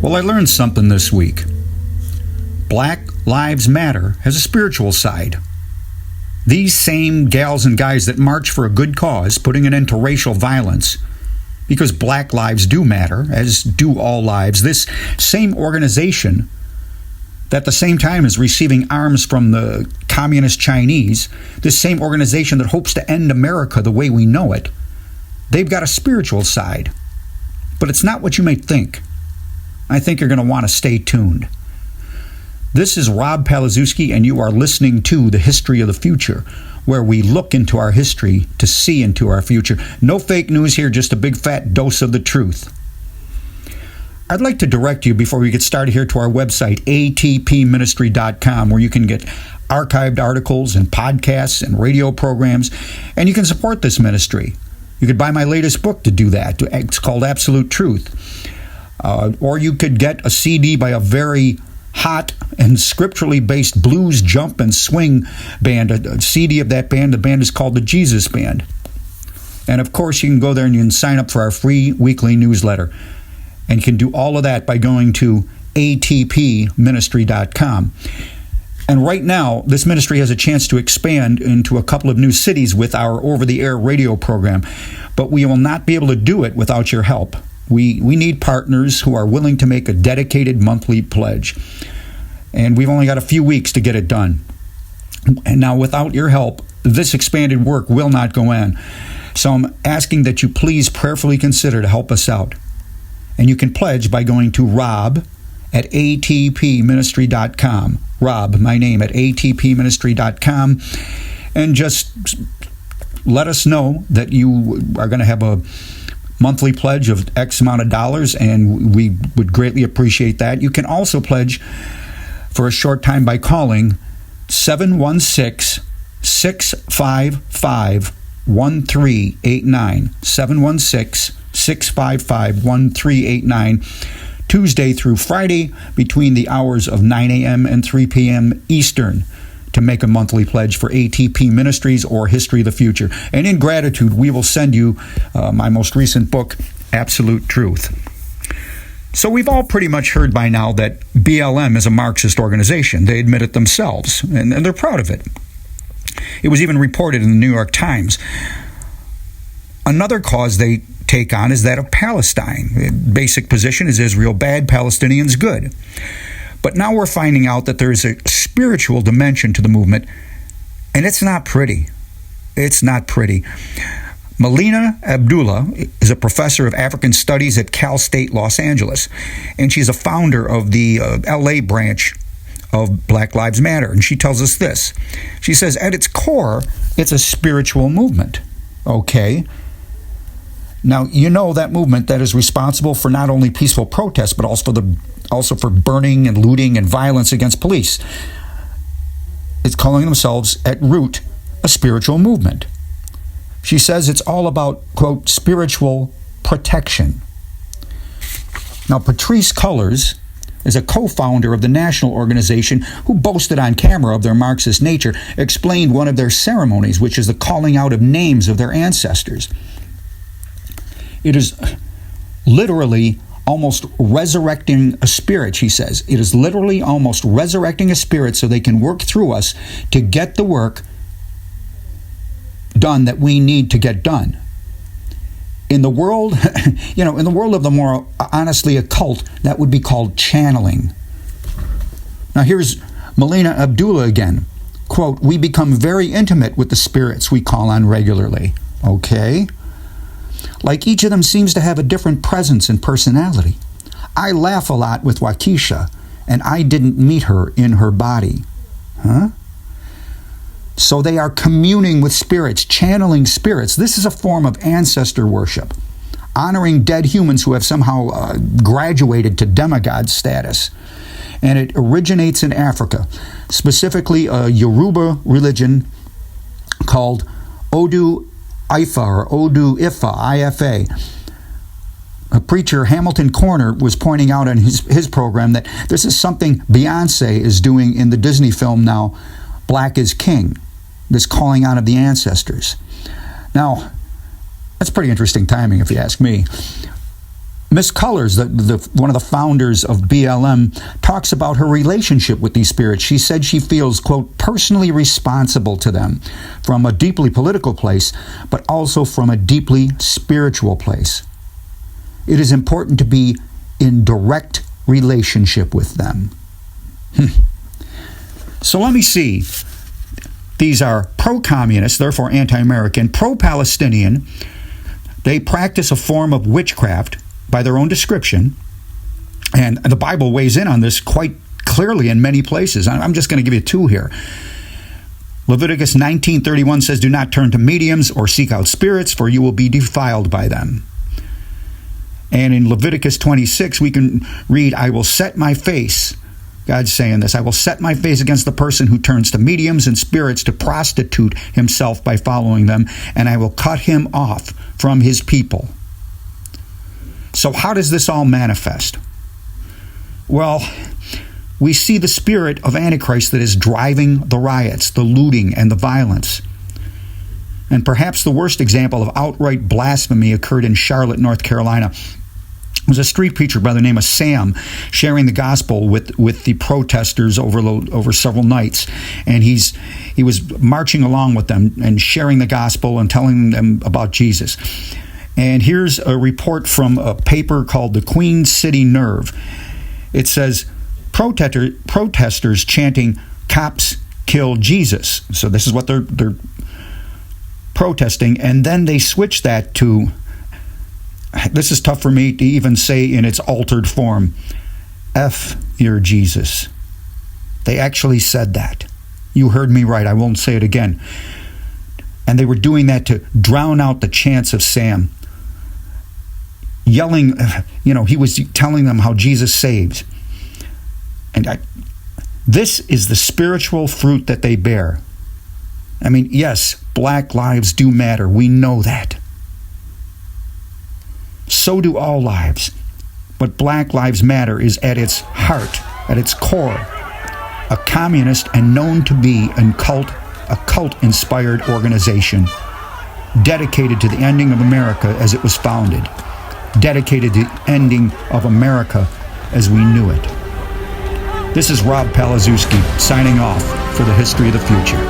Well, I learned something this week. Black Lives Matter has a spiritual side. These same gals and guys that march for a good cause, putting an end to racial violence, because black lives do matter, as do all lives, this same organization that at the same time is receiving arms from the communist Chinese, this same organization that hopes to end America the way we know it, they've got a spiritual side. But it's not what you may think. I think you're going to want to stay tuned. This is Rob Palazewski, and you are listening to The History of the Future, where we look into our history to see into our future. No fake news here, just a big fat dose of the truth. I'd like to direct you, before we get started here, to our website, atpministry.com, where you can get archived articles and podcasts and radio programs, and you can support this ministry. You could buy my latest book to do that. It's called Absolute Truth. Or you could get a CD by a very hot and scripturally based blues, jump, and swing band, a CD of that band. The band is called the Jesus Band. And of course, you can go there and you can sign up for our free weekly newsletter. And you can do all of that by going to atpministry.com. And right now, this ministry has a chance to expand into a couple of new cities with our over-the-air radio program. But we will not be able to do it without your help. We need partners who are willing to make a dedicated monthly pledge. And we've only got a few weeks to get it done. And now, without your help, this expanded work will not go on. So I'm asking that you please prayerfully consider to help us out. And you can pledge by going to rob@atpministry.com. Rob, my name, at atpministry.com. And just let us know that you are going to have a monthly pledge of X amount of dollars, and we would greatly appreciate that. You can also pledge for a short time by calling 716-655-1389. 716-655-1389. Tuesday through Friday between the hours of 9 a.m. and 3 p.m. Eastern, to make a monthly pledge for ATP Ministries or History of the Future. And in gratitude, we will send you my most recent book, Absolute Truth. So we've all pretty much heard by now that BLM is a Marxist organization. They admit it themselves, and they're proud of it. It was even reported in the New York Times. Another cause they take on is that of Palestine. The basic position is Israel bad, Palestinians good. But now we're finding out that there is a spiritual dimension to the movement, and it's not pretty. It's not pretty. Melina Abdullah is a professor of African Studies at Cal State Los Angeles, and she's a founder of the LA branch of Black Lives Matter. And she tells us this. She says, at its core, it's a spiritual movement. Okay. Now, you know that movement that is responsible for not only peaceful protests, but also for burning and looting and violence against police. It's calling themselves, at root, a spiritual movement. She says it's all about, quote, spiritual protection. Now, Patrice Cullors is a co-founder of the national organization who boasted on camera of their Marxist nature, explained one of their ceremonies, which is the calling out of names of their ancestors. It is literally almost resurrecting a spirit, she says. It is literally almost resurrecting a spirit so they can work through us to get the work done that we need to get done. In the world, in the world of the more honestly occult, that would be called channeling. Now here's Melina Abdullah again. Quote, we become very intimate with the spirits we call on regularly. Okay? Like each of them seems to have a different presence and personality. I laugh a lot with Waukesha, and I didn't meet her in her body. Huh? So they are communing with spirits, channeling spirits. This is a form of ancestor worship, honoring dead humans who have somehow graduated to demigod status. And it originates in Africa, specifically a Yoruba religion called Odu Ifa or Odu Ifa, IFA. A preacher, Hamilton Corner, was pointing out on his program that this is something Beyonce is doing in the Disney film now, Black is King, this calling out of the ancestors. Now, that's pretty interesting timing if you ask me. Miss Cullors, one of the founders of BLM, talks about her relationship with these spirits. She said she feels, quote, personally responsible to them from a deeply political place, but also from a deeply spiritual place. It is important to be in direct relationship with them. So let me see. These are pro-communist, therefore anti-American, pro-Palestinian. They practice a form of witchcraft by their own description, and the Bible weighs in on this quite clearly in many places. I'm just going to give you two here. Leviticus 19:31 says, "Do not turn to mediums or seek out spirits, for you will be defiled by them." And in Leviticus 26, we can read, "I will set my face," God's saying this, "I will set my face against the person who turns to mediums and spirits to prostitute himself by following them, and I will cut him off from his people." So how does this all manifest? Well, we see the spirit of Antichrist that is driving the riots, the looting, and the violence. And perhaps the worst example of outright blasphemy occurred in Charlotte, North Carolina. It was a street preacher by the name of Sam sharing the gospel with the protesters over several nights. And he was marching along with them and sharing the gospel and telling them about Jesus. And here's a report from a paper called the Queen City Nerve. It says, protesters chanting, "Cops kill Jesus." So this is what they're protesting. And then they switch that to, this is tough for me to even say in its altered form, "F your Jesus." They actually said that. You heard me right. I won't say it again. And they were doing that to drown out the chants of Sam. Yelling, he was telling them how Jesus saves. And this is the spiritual fruit that they bear. I mean, yes, black lives do matter. We know that. So do all lives. But Black Lives Matter is at its heart, at its core, a communist and known to be a cult-inspired organization dedicated to the ending of America as it was founded, dedicated to the ending of America as we knew it. This is Rob Palazewski signing off for the History of the Future.